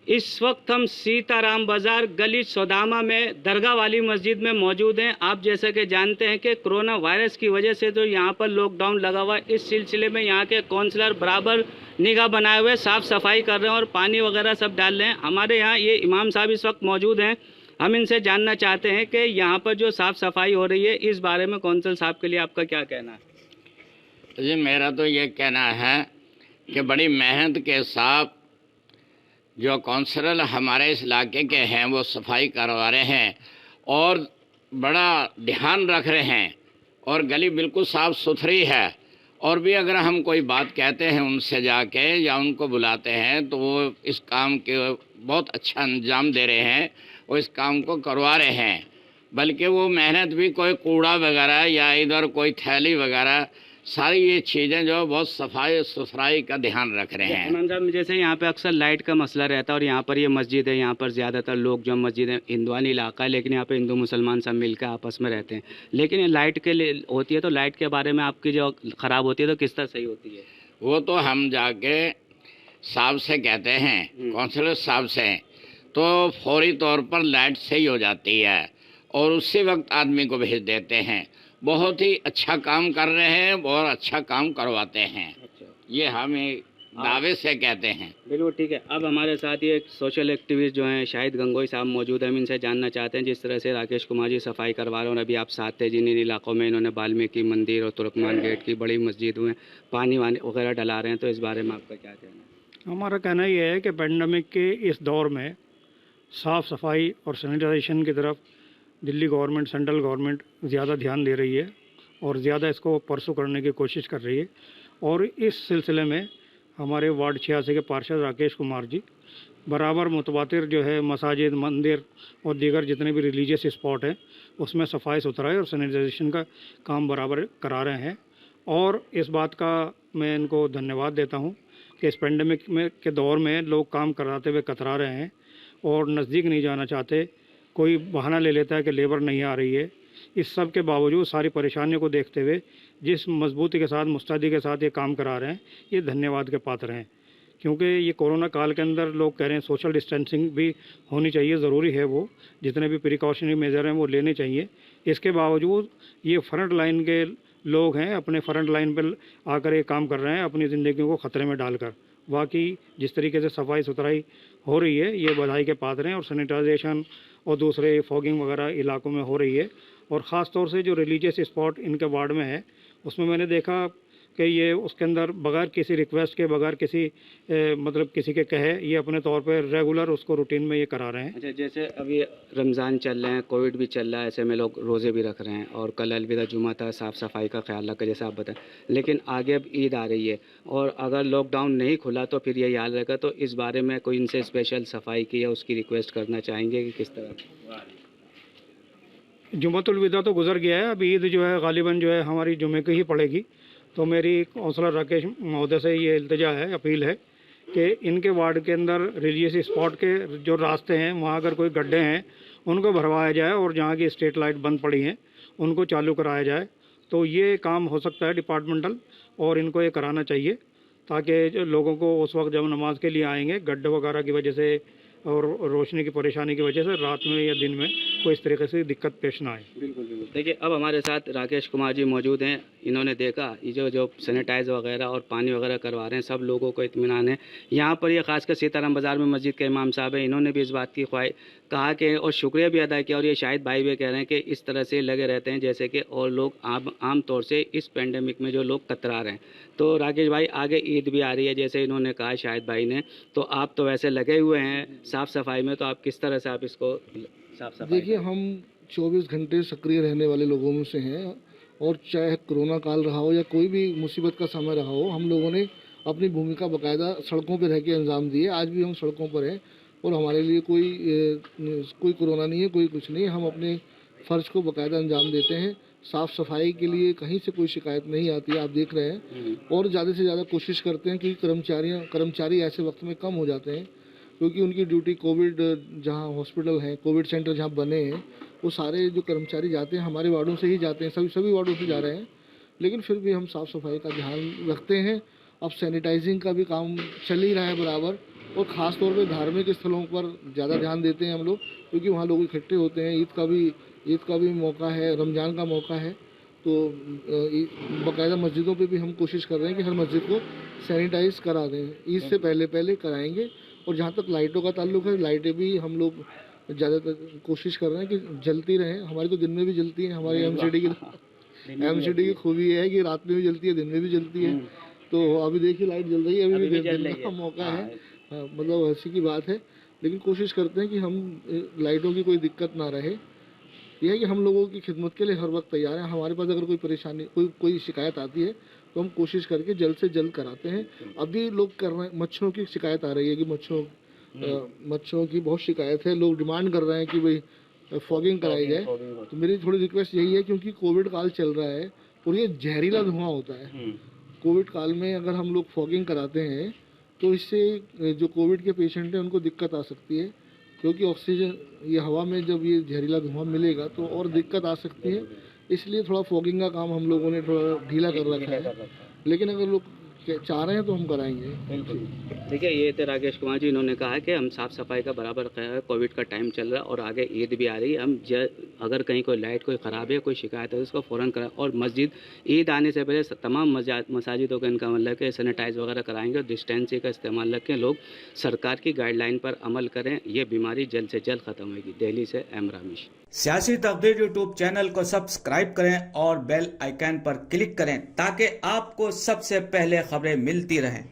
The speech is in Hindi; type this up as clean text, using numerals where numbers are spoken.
इस वक्त हम सीताराम बाज़ार गली सौदामा में दरगाह वाली मस्जिद में मौजूद हैं। आप जैसा कि जानते हैं कि कोरोना वायरस की वजह से जो यहाँ पर लॉकडाउन लगा हुआ है, इस सिलसिले में यहाँ के काउंसलर बराबर निगाह बनाए हुए साफ़ सफाई कर रहे हैं और पानी वगैरह सब डाल रहे हैं। हमारे यहाँ ये इमाम साहब इस वक्त मौजूद हैं। हम इनसे जानना चाहते हैं कि यहाँ पर जो साफ़ सफाई हो रही है, इस बारे में काउंसिल साहब के लिए आपका क्या कहना है? जी, मेरा तो ये कहना है कि बड़ी मेहनत के साथ जो काउंसलर हमारे इस इलाके के हैं वो सफाई करवा रहे हैं और बड़ा ध्यान रख रहे हैं और गली बिल्कुल साफ़ सुथरी है। और भी अगर हम कोई बात कहते हैं उनसे जाके या उनको बुलाते हैं तो वो इस काम के बहुत अच्छा अंजाम दे रहे हैं और इस काम को करवा रहे हैं। बल्कि वो मेहनत भी कोई कूड़ा वगैरह या इधर कोई थैली वगैरह सारी ये चीज़ें जो बहुत सफाई सुथराई का ध्यान रख रहे हैं। इमाम साहब, जैसे यहाँ पे अक्सर लाइट का मसला रहता है और यहाँ पर ये मस्जिद है, यहाँ पर ज़्यादातर लोग जो मस्जिद है हिंदुआनी इलाका है, लेकिन यहाँ पे हिंदू मुसलमान सब मिलकर आपस में रहते हैं। लेकिन ये लाइट के लिए होती है, तो लाइट के बारे में आपकी जो ख़राब होती है तो किस तरह सही होती है? वो तो हम जाके साहब से कहते हैं, काउंसलर साहब से, तो फौरी तौर पर लाइट सही हो जाती है और उसी वक्त आदमी को भेज देते हैं। बहुत ही अच्छा काम कर रहे हैं और अच्छा काम करवाते हैं। अच्छा, ये हमें दावे से कहते हैं। बिल्कुल ठीक है। अब हमारे साथ ये सोशल एक्टिविस्ट जो हैं शाहिद गंगोई साहब मौजूद हैं। हम इनसे जानना चाहते हैं, जिस तरह से राकेश कुमार जी सफाई करवा रहे हैं और अभी आप साथ थे जिन इलाकों में इन्होंने वाल्मीकि मंदिर और तुर्कमान गेट की बड़ी मस्जिद में पानी वानी वगैरह डला रहे हैं, तो इस बारे में आपका क्या कहना है? हमारा कहना ये है कि पेंडेमिक के इस दौर में साफ़ सफाई और सैनिटाइजेशन की तरफ दिल्ली गवर्नमेंट, सेंट्रल गवर्नमेंट ज़्यादा ध्यान दे रही है और ज़्यादा इसको परसू करने की कोशिश कर रही है। और इस सिलसिले में हमारे वार्ड 86 के पार्षद राकेश कुमार जी बराबर मुतवातिर जो है मसाजिद, मंदिर और दीगर जितने भी रिलीजियस स्पॉट हैं उसमें सफाई सुथराई और सैनिटाइजेशन का काम बराबर करा रहे हैं। और इस बात का मैं इनको धन्यवाद देता हूँ कि इस पेंडेमिक में के दौर में लोग काम कराते हुए कतरा रहे हैं और नज़दीक नहीं जाना चाहते। कोई बहाना ले लेता है कि लेबर नहीं आ रही है। इस सब के बावजूद सारी परेशानियों को देखते हुए जिस मजबूती के साथ, मुस्तैदी के साथ ये काम करा रहे हैं, ये धन्यवाद के पात्र हैं। क्योंकि ये कोरोना काल के अंदर लोग कह रहे हैं सोशल डिस्टेंसिंग भी होनी चाहिए, ज़रूरी है। वो जितने भी प्रिकॉशनरी मेजर हैं वो लेने चाहिए। इसके बावजूद ये फ्रंट लाइन के लोग हैं, अपने फ्रंट लाइन पर आकर ये काम कर रहे हैं अपनी ज़िंदगी को ख़तरे में डालकर। बाकी जिस तरीके से सफाई सुथराई हो रही है ये बधाई के पात्र हैं और सैनिटाइजेशन और दूसरे फॉगिंग वगैरह इलाकों में हो रही है। और ख़ास तौर से जो रिलीजियस स्पॉट इनके वार्ड में है उसमें मैंने देखा कि ये उसके अंदर बगैर किसी रिक्वेस्ट के, बगैर किसी मतलब किसी के कहे, ये अपने तौर पे रेगुलर उसको रूटीन में ये करा रहे हैं। अच्छा, जैसे अभी रमज़ान चल रहे हैं, कोविड भी चल रहा है, ऐसे में लोग रोज़े भी रख रहे हैं और कल अलविदा जुमा था, साफ़ सफाई का ख्याल रखा जैसे आप बताएं। लेकिन आगे अब ईद आ रही है और अगर लॉकडाउन नहीं खुला तो फिर यही हाल रहेगा। तो इस बारे में कोई इनसे स्पेशल सफाई की या उसकी रिक्वेस्ट करना चाहेंगे कि किस तरह? जुम्मतुल विदा तो गुजर गया है, अब ईद जो है गालिबन जो है हमारी जुमे की ही पड़ेगी। तो मेरी काउंसलर राकेश महोदय से ये इल्तिजा है, अपील है कि इनके वार्ड के अंदर रिलीजियस स्पॉट के जो रास्ते हैं वहाँ अगर कोई गड्ढे हैं उनको भरवाया जाए और जहाँ की स्ट्रीट लाइट बंद पड़ी हैं उनको चालू कराया जाए। तो ये काम हो सकता है डिपार्टमेंटल, और इनको ये कराना चाहिए ताकि जो लोगों को उस वक्त जब नमाज के लिए आएंगे गड्ढे वगैरह की वजह से और रोशनी की परेशानी की वजह से रात में या दिन में कोई इस तरीके से दिक्कत पेश ना आए। बिल्कुल बिल्कुल। देखिए, अब हमारे साथ राकेश कुमार जी मौजूद हैं। इन्होंने देखा ये जो सैनिटाइज वगैरह और पानी वगैरह करवा रहे हैं, सब लोगों को इत्मीनान है। यहाँ पर ये खासकर सीताराम बाज़ार में मस्जिद के इमाम साहब हैं, इन्होंने भी इस बात की कहा कि और शुक्रिया भी अदा किया। और ये शाहिद भाई भी कह रहे हैं कि इस तरह से लगे रहते हैं जैसे कि और लोग आम तौर से इस पेंडेमिक में जो लोग कतरा रहे हैं। तो राकेश भाई, आगे ईद भी आ रही है जैसे इन्होंने कहा शाहिद भाई ने, तो आप तो वैसे लगे हुए हैं साफ़ सफाई में, तो आप किस तरह से आप इसको साफ़ सफाई? देखिए, हम 24 घंटे सक्रिय रहने वाले लोगों में से हैं और चाहे कोरोना काल रहा हो या कोई भी मुसीबत का समय रहा हो, हम लोगों ने अपनी भूमिका बाकायदा सड़कों पर रह के अंजाम दिए। आज भी हम सड़कों पर हैं और हमारे लिए कोई कोरोना नहीं है, कोई कुछ नहीं है। हम अपने फ़र्ज़ को बाकायदा अंजाम देते हैं। साफ़ सफाई के लिए कहीं से कोई शिकायत नहीं आती है, आप देख रहे हैं। और ज़्यादा से ज़्यादा कोशिश करते हैं कि कर्मचारी ऐसे वक्त में कम हो जाते हैं क्योंकि उनकी ड्यूटी कोविड जहाँ हॉस्पिटल हैं, कोविड सेंटर जहाँ बने हैं, वो सारे जो कर्मचारी जाते हैं हमारे वार्डों से ही जाते हैं, सभी वार्डों से जा रहे हैं। लेकिन फिर भी हम साफ़ सफाई का ध्यान रखते हैं। अब सैनिटाइजिंग का भी काम चल ही रहा है बराबर, और ख़ास तौर पे धार्मिक स्थलों पर ज़्यादा ध्यान देते हैं हम लोग, क्योंकि वहाँ लोग इकट्ठे होते हैं। ईद का भी मौका है, रमज़ान का मौका है, तो बाकायदा मस्जिदों पे भी हम कोशिश कर रहे हैं कि हर मस्जिद को सैनिटाइज़ करा दें। ईद से पहले कराएंगे। और जहाँ तक लाइटों का ताल्लुक है, लाइटें भी हम लोग ज़्यादातर कोशिश कर रहे हैं कि जलती रहें। हमारी तो दिन में भी जलती हैं, हमारी एमसीडी की खूबी है कि रात में भी जलती है, दिन में भी जलती है। तो अभी देखिए लाइट जल रही है, अभी भी दिन का मौका है। मतलब ऐसी की बात है, लेकिन कोशिश करते हैं कि हम लाइटों की कोई दिक्कत ना रहे। यह है कि हम लोगों की खिदमत के लिए हर वक्त तैयार हैं। हमारे पास अगर कोई परेशानी, कोई शिकायत आती है तो हम कोशिश करके जल्द से जल्द कराते हैं। अभी लोग कर रहे हैं, मच्छरों की शिकायत आ रही है कि मच्छरों की बहुत शिकायत है। लोग डिमांड कर रहे हैं कि भाई फॉगिंग कराई जाए। तो मेरी थोड़ी रिक्वेस्ट यही है, क्योंकि कोविड काल चल रहा है और ये जहरीला धुआं होता है। कोविड काल में अगर हम लोग फॉगिंग कराते हैं तो इससे जो कोविड के पेशेंट हैं उनको दिक्कत आ सकती है, क्योंकि ऑक्सीजन, ये हवा में जब ये जहरीला धुआं मिलेगा तो और दिक्कत आ सकती है। इसलिए थोड़ा फॉगिंग का काम हम लोगों ने थोड़ा ढीला कर रखा है, लेकिन अगर लोग चाह रहे हैं तो हम कराएंगे। देखिए, ये थे राकेश कुमार जी। इन्होंने कहा कि हम साफ़ सफाई का बराबर कर रहे हैं। कोविड का टाइम चल रहा है और आगे ईद भी आ रही है। हम अगर कहीं कोई लाइट कोई ख़राब है, कोई शिकायत है, उसको फ़ौरन कराएं। और मस्जिद ईद आने से पहले तमाम मसाजिदों का इनका मतलब कि सैनिटाइज वगैरह कराएंगे और डिस्टेंसिंग का इस्तेमाल रखें। लोग सरकार की गाइडलाइन पर अमल करें, ये बीमारी जल्द से जल्द ख़त्म होगी। दिल्ली से एम रामेश। सियासी तकदीर यूट्यूब चैनल को सब्सक्राइब करें और बेल आइकन पर क्लिक करें ताकि आपको सबसे पहले खबरें मिलती रहें।